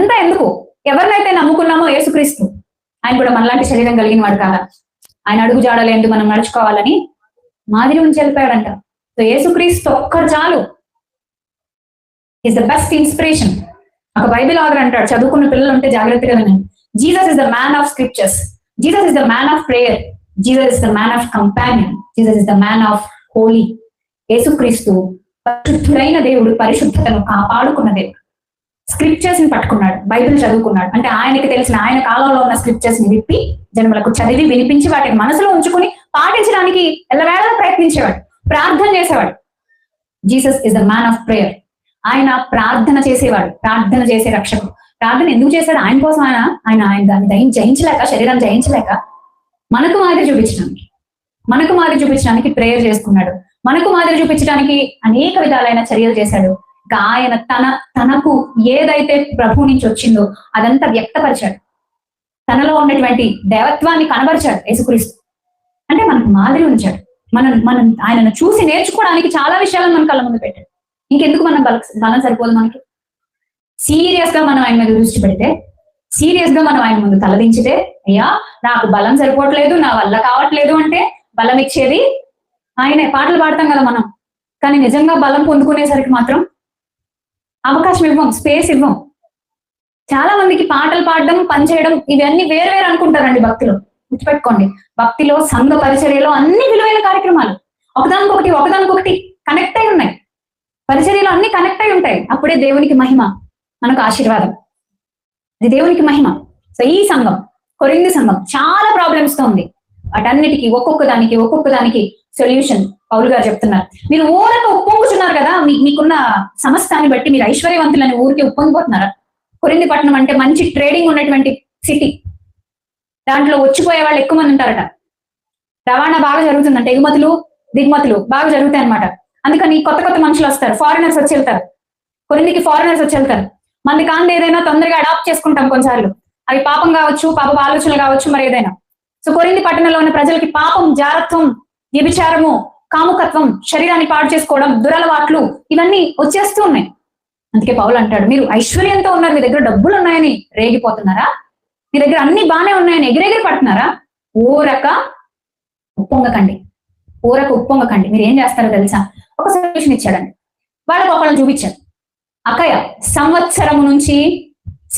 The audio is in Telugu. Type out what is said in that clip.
అంతా ఎందుకు? ఎవరినైతే నమ్ముకున్నామో యేసుక్రీస్తు, ఆయన కూడా మనలాంటి శరీరం కలిగిన వాడు కాదా? ఆయన అడుగు జాడలేందు మనం నడుచుకోవాలని మాదిరి ఉంచి వెళ్ళిపోయాడంట. సో యేసుక్రీస్తు ఒక్కరు చాలు. Is the best inspiration. ఒక బైబిల్ ఆథర్ అంటాడు, చదువుకున్న పిల్లలు ఉంటే జాగ్రత్తగా వినండి. Jesus is the man of scriptures, Jesus is the man of prayer, Jesus is the man of companion, Jesus is the man of holy. Yesukristu పరిశుద్ధుడైన దేవుడు, పరిశుద్ధతను కాపాడుకున్న దేవుడు. స్క్రిప్చర్స్ ని పట్టుకున్నాడు, బైబిల్ చదువుకున్నాడు. అంటే ఆయనకి తెలిసిన, ఆయన కాలంలో ఉన్న స్క్రిప్చర్స్ ని విప్పి జనములకు చదివి వినిపించి వాటిని మనసులో ఉంచుకుని పాటించడానికి ఎల్లవేళలా ప్రయత్నించేవాడు, ప్రార్థన చేసేవాడు. Jesus is the man of prayer. ఆయన ప్రార్థన చేసేవాడు, ప్రార్థన చేసే రక్షకుడు. ప్రార్థన ఎందుకు చేశాడు? ఆయన కోసం. ఆయన దాన్ని జయించలేక, శరీరాన్ని జయించలేక మనకు మాదిరి చూపించడానికి ప్రేయర్ చేసుకున్నాడు. మనకు మాదిరి చూపించడానికి అనేక విధాలైన చర్యలు చేశాడు. ఇంకా ఆయన తనకు ఏదైతే ప్రభు నుంచి వచ్చిందో అదంతా వ్యక్తపరిచాడు. తనలో ఉన్నటువంటి దేవత్వాన్ని కనబరిచాడు యేసుక్రీస్తు. అంటే మనకు మాదిరి ఉంచాడు. మనం ఆయనను చూసి నేర్చుకోవడానికి చాలా విషయాలను మన కళ్ళ ముందు పెట్టాడు. ఇంకెందుకు మనం బలం సరిపోదు మనకి? సీరియస్ గా మనం ఆయన మీద దృష్టి పెడితే, సీరియస్ గా మనం ఆయన ముందు తలదించితే, అయ్యా నాకు బలం సరిపోవట్లేదు, నా వల్ల కావట్లేదు అంటే బలం ఇచ్చేది ఆయనే. పాటలు పాడతాం కదా మనం, కానీ నిజంగా బలం పొందుకునేసరికి మాత్రం అవకాశం ఇవ్వం, స్పేస్ ఇవ్వం. చాలా మందికి పాటలు పాడడం, పనిచేయడం ఇవన్నీ వేరు అనుకుంటారండి. భక్తిలో గుర్తుపెట్టుకోండి, భక్తిలో, సంఘ పరిచర్యలో అన్ని విలువైన కార్యక్రమాలు ఒకదానికొకటి కనెక్ట్ అయి ఉన్నాయి. పరిచర్యలో అన్ని కనెక్ట్ అయి ఉంటాయి. అప్పుడే దేవునికి మహిమ, మనకు ఆశీర్వాదం. ఇది దేవునికి మహిమ. సో ఈ సంఘం, కొరింథీ సంఘం చాలా ప్రాబ్లమ్స్ తో ఉంది. వాటన్నిటికీ ఒక్కొక్క దానికి సొల్యూషన్ పౌలు గారు చెప్తున్నారు. మీరు ఊరక ఉప్పొంగుతున్నారు కదా, మీకున్న సమస్తాన్ని బట్టి మీరు ఐశ్వర్యవంతులని ఊరికి ఉప్పొంగిపోతున్నారా? కొరింథీ పట్టణం అంటే మంచి ట్రేడింగ్ ఉన్నటువంటి సిటీ. దాంట్లో వచ్చిపోయే వాళ్ళు ఎక్కువ మంది ఉంటారట. రవాణా బాగా జరుగుతుందంట, ఎగుమతులు దిగుమతులు బాగా జరుగుతాయి అనమాట. అందుకని కొత్త మనుషులు వస్తారు, ఫారినర్స్ వచ్చి వెళ్తారు. కొరింథీకి ఫారినర్స్ వచ్చి వెళ్తారు. మనది కాంతి ఏదైనా తొందరగా అడాప్ట్ చేసుకుంటాం కొన్నిసార్లు. అవి పాపం కావచ్చు, పాప ఆలోచనలు కావచ్చు, మరి ఏదైనా. సో కొరింథీ పట్టణంలో ఉన్న ప్రజలకి పాపం, జారత్వం, వ్యభిచారము, కాముకత్వం, శరీరాన్ని పాడు చేసుకోవడం, దురలవాట్లు ఇవన్నీ వచ్చేస్తూ ఉన్నాయి. అందుకే పౌలు అంటాడు, మీరు ఐశ్వర్యంతో ఉన్నారు, మీ దగ్గర డబ్బులు ఉన్నాయని రేగిపోతున్నారా? మీ దగ్గర అన్ని బాగానే ఉన్నాయని ఎగిరెగిరి పడుతున్నారా? ఊరక ఉప్పొంగకండి. మీరు ఏం చేస్తారో తెలుసా? ఒక సొల్యూషన్ ఇచ్చాడండి. వాళ్ళకు ఒకళ్ళని చూపించారు. అక్కయ్య సంవత్సరము నుంచి